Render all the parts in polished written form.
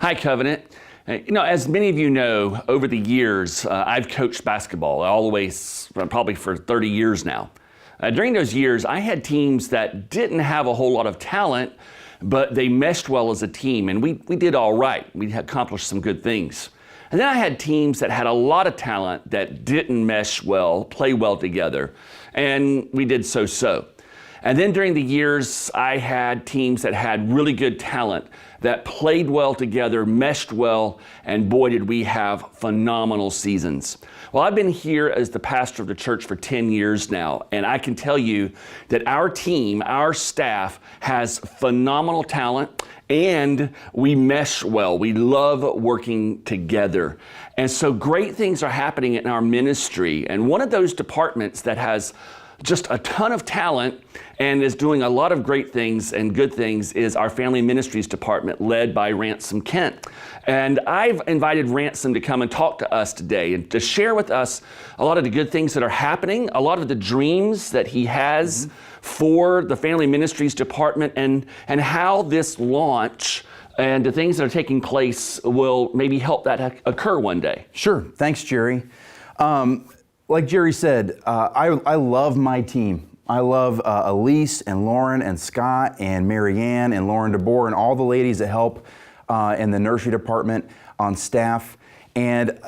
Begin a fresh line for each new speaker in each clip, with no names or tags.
Hi, Covenant. As many of you know, over the years, I've coached basketball all the way probably for 30 years now. During those years, I had teams that didn't have a whole lot of talent, but they meshed well as a team, and we did all right. We accomplished some good things. And then I had teams that had a lot of talent that didn't mesh well, play well together, and we did so-so. And then during the years, I had teams that had really good talent that played well together, meshed well, and boy, did we have phenomenal seasons. Well, I've been here as the pastor of the church for 10 years now, and I can tell you that our team, our staff, has phenomenal talent, and we mesh well. We love working together. And so great things are happening in our ministry, and one of those departments that has just a ton of talent and is doing a lot of great things and good things is our Family Ministries department, led by Ransom Kent. And I've invited Ransom to come and talk to us today and to share with us a lot of the good things that are happening, a lot of the dreams that he has for the Family Ministries department, and how this launch and the things that are taking place will maybe help that occur one day.
Sure. Thanks, Jerry. Like Jerry said, I love my team. I love Elise and Lauren and Scott and Mary Ann and Lauren DeBoer and all the ladies that help in the nursery department on staff. And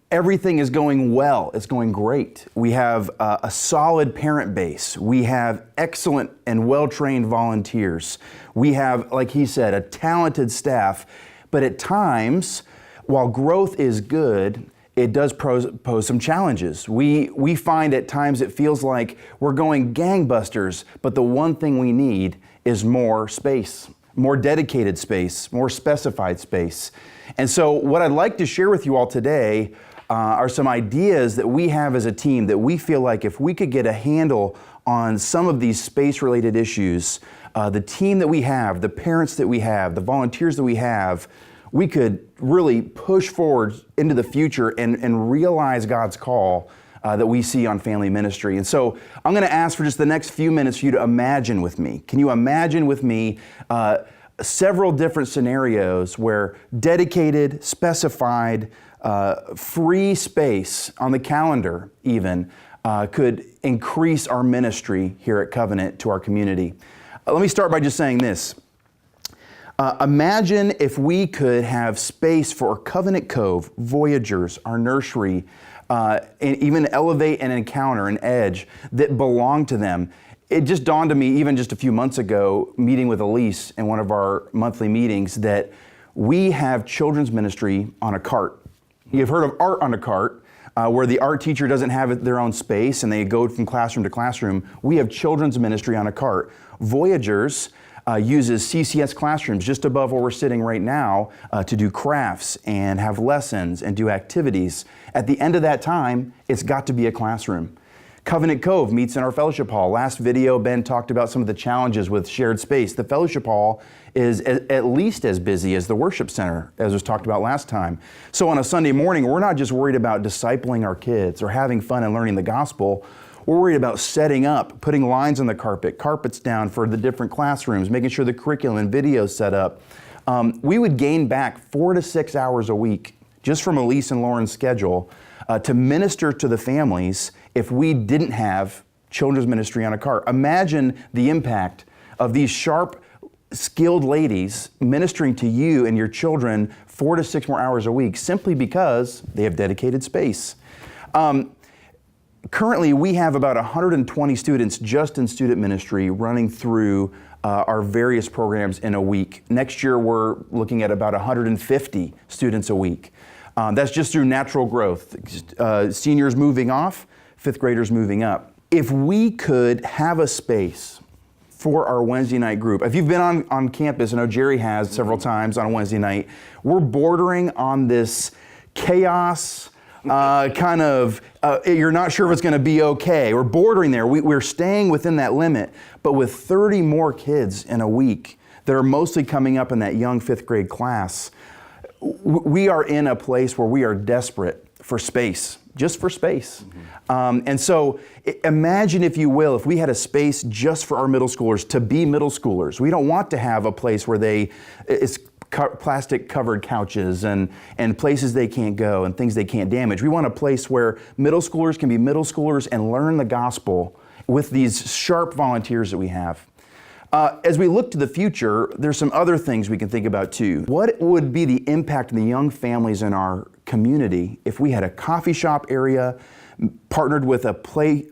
everything is going well. It's going great. We have a solid parent base. We have excellent and well-trained volunteers. We have, like he said, a talented staff. But at times, while growth is good, it does pose some challenges. We find at times it feels like we're going gangbusters, but the one thing we need is more space, more dedicated space, more specified space. And so what I'd like to share with you all today are some ideas that we have as a team that we feel like if we could get a handle on some of these space-related issues, the team that we have, the parents that we have, the volunteers that we have, we could really push forward into the future and realize God's call that we see on family ministry. And so I'm going to ask for just the next few minutes for you to imagine with me. Can you imagine with me several different scenarios where dedicated, specified, free space on the calendar even could increase our ministry here at Covenant to our community? Let me start by just saying this. Imagine if we could have space for Covenant Cove, Voyagers, our nursery, and even Elevate and Encounter and Edge that belong to them. It just dawned on me even just a few months ago, meeting with Elise in one of our monthly meetings, that we have children's ministry on a cart. You've heard of art on a cart, where the art teacher doesn't have their own space and they go from classroom to classroom. We have children's ministry on a cart. Voyagers uses CCS classrooms just above where we're sitting right now to do crafts and have lessons and do activities. At the end of that time, it's got to be a classroom. Covenant Cove meets in our fellowship hall. Last video, Ben talked about some of the challenges with shared space. The fellowship hall is at least as busy as the worship center, as was talked about last time. So on a Sunday morning, we're not just worried about discipling our kids or having fun and learning the gospel. We're worried about setting up, putting lines on the carpet, carpets down for the different classrooms, making sure the curriculum and videos set up. We would gain back 4 to 6 hours a week just from Elise and Lauren's schedule to minister to the families if we didn't have children's ministry on a cart. Imagine the impact of these sharp, skilled ladies ministering to you and your children 4 to 6 more hours a week simply because they have dedicated space. Currently, we have about 120 students just in student ministry running through our various programs in a week. Next year, we're looking at about 150 students a week. That's just through natural growth. Seniors moving off, fifth graders moving up. If we could have a space for our Wednesday night group, if you've been on campus, I know Jerry has several times on a Wednesday night, we're bordering on this chaos, you're not sure if it's going to be okay. We're bordering there. We're staying within that limit. But with 30 more kids in a week that are mostly coming up in that young fifth grade class, we are in a place where we are desperate for space, just for space. And so imagine, if you will, if we had a space just for our middle schoolers to be middle schoolers. We don't want to have a place where it's plastic covered couches and places they can't go and things they can't damage. We want a place where middle schoolers can be middle schoolers and learn the gospel with these sharp volunteers that we have. As we look to the future, there's some other things we can think about too. What would be the impact on the young families in our community if we had a coffee shop area partnered with a play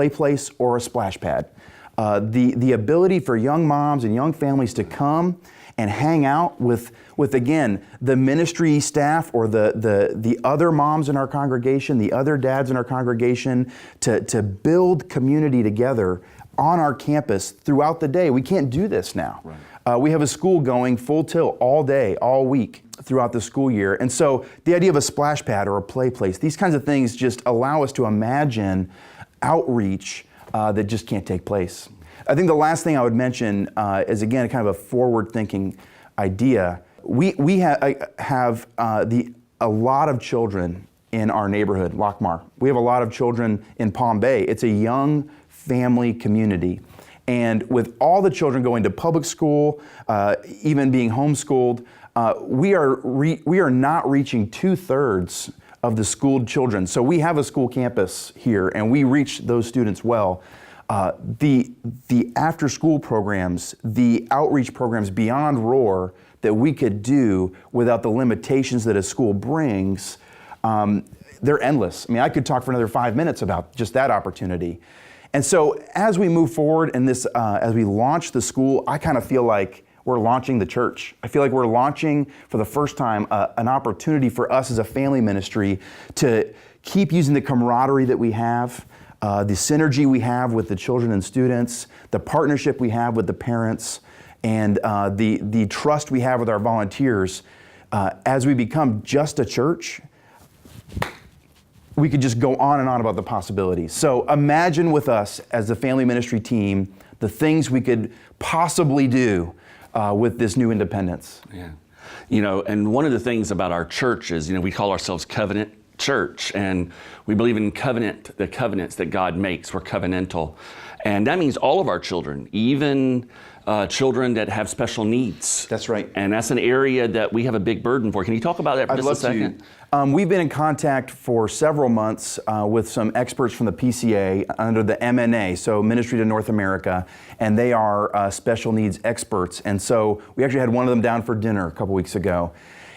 place or a splash pad? The ability for young moms and young families to come and hang out with again, the ministry staff or the other moms in our congregation, the other dads in our congregation, to build community together on our campus throughout the day. We can't do this now. Right. We have a school going full tilt all day, all week throughout the school year. And so the idea of a splash pad or a play place, these kinds of things just allow us to imagine outreach that just can't take place. I think the last thing I would mention is, again, kind of a forward-thinking idea. We have a lot of children in our neighborhood, Lockmar. We have a lot of children in Palm Bay. It's a young family community. And with all the children going to public school, even being homeschooled, we are not reaching 2/3 of the schooled children. So we have a school campus here, and we reach those students well. The after-school programs, the outreach programs beyond Roar that we could do without the limitations that a school brings, they're endless. I mean, I could talk for another 5 minutes about just that opportunity. And so as we move forward in this, as we launch the school, I kind of feel like we're launching the church. I feel like we're launching for the first time an opportunity for us as a family ministry to keep using the camaraderie that we have, the synergy we have with the children and students, the partnership we have with the parents, and the trust we have with our volunteers. As we become just a church, we could just go on and on about the possibilities. So imagine with us as a family ministry team the things we could possibly do with this new independence.
Yeah. You know, and one of the things about our church is, you know, we call ourselves Covenant Church, and we believe in covenant, the covenants that God makes. We're covenantal. And that means all of our children, even children that have special needs.
That's right.
And that's an area that we have a big burden for. Can you talk about that for just a second?
We've been in contact for several months with some experts from the PCA under the MNA, so Ministry to North America, and they are special needs experts. And so we actually had one of them down for dinner a couple weeks ago.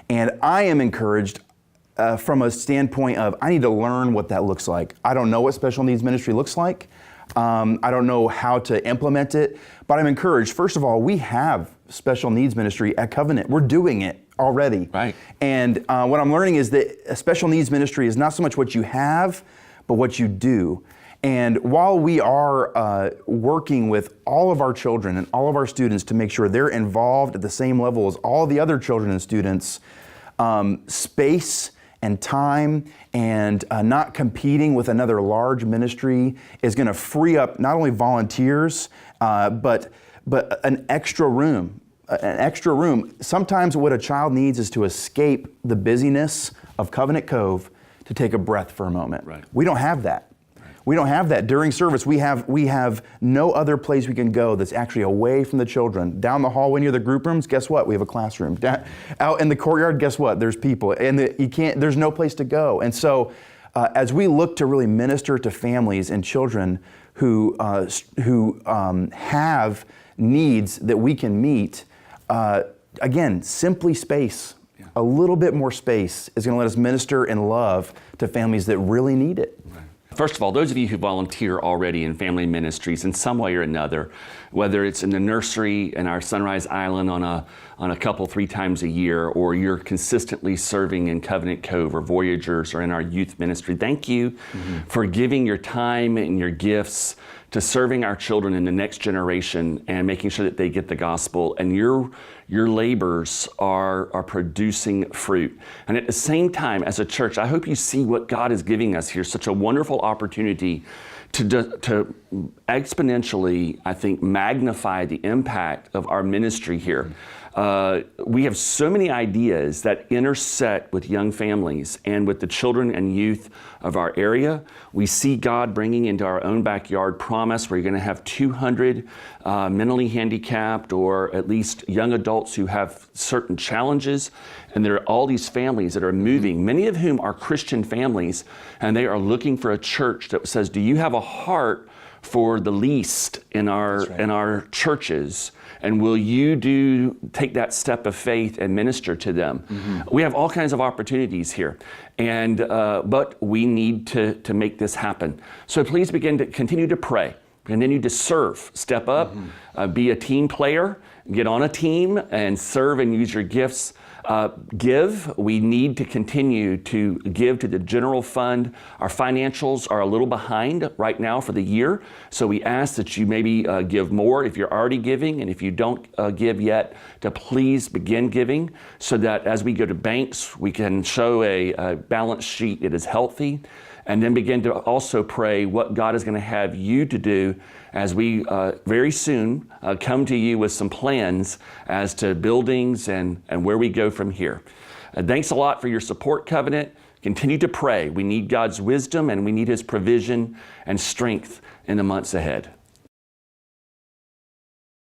And I am encouraged from a standpoint of I need to learn what that looks like. I don't know what special needs ministry looks like. I don't know how to implement it, but I'm encouraged. First of all, we have special needs ministry at Covenant. We're doing it already.
Right.
And what I'm learning is that a special needs ministry is not so much what you have, but what you do. And while we are working with all of our children and all of our students to make sure they're involved at the same level as all the other children and students, space and time and not competing with another large ministry is going to free up not only volunteers, but an extra room. Sometimes what a child needs is to escape the busyness of Covenant Cove to take a breath for a moment.
Right.
We don't have that. We don't have that. During service, we have no other place we can go that's actually away from the children. Down the hallway near the group rooms, guess what? We have a classroom. Out in the courtyard, guess what? There's people. And there's no place to go. And so as we look to really minister to families and children who have needs that we can meet, again, simply space. Yeah. A little bit more space is going to let us minister in love to families that really need it.
Right. First of all, those of you who volunteer already in family ministries in some way or another, whether it's in the nursery in our Sunrise Island on a couple 3 times a year, or you're consistently serving in Covenant Cove or Voyagers or in our youth ministry, thank you for giving your time and your gifts to serving our children in the next generation and making sure that they get the gospel. And your labors are producing fruit. And at the same time, as a church, I hope you see what God is giving us here, such a wonderful opportunity to exponentially, I think, magnify the impact of our ministry here. We have so many ideas that intersect with young families and with the children and youth of our area. We see God bringing into our own backyard Promise, where you're going to have 200 mentally handicapped or at least young adults who have certain challenges. And there are all these families that are moving, many of whom are Christian families, and they are looking for a church that says, do you have a heart for the least in our churches? And will you take that step of faith and minister to them? We have all kinds of opportunities here, and but we need to make this happen. So please begin to continue to pray, continue to serve, step up, be a team player, get on a team and serve and use your gifts. Give. We need to continue to give to the general fund. Our financials are a little behind right now for the year, so we ask that you maybe give more if you're already giving, and if you don't give yet, to please begin giving, so that as we go to banks, we can show a balance sheet that is healthy, and then begin to also pray what God is going to have you to do as we very soon come to you with some plans as to buildings and where we go from here. Thanks a lot for your support, Covenant. Continue to pray. We need God's wisdom and we need His provision and strength in the months ahead.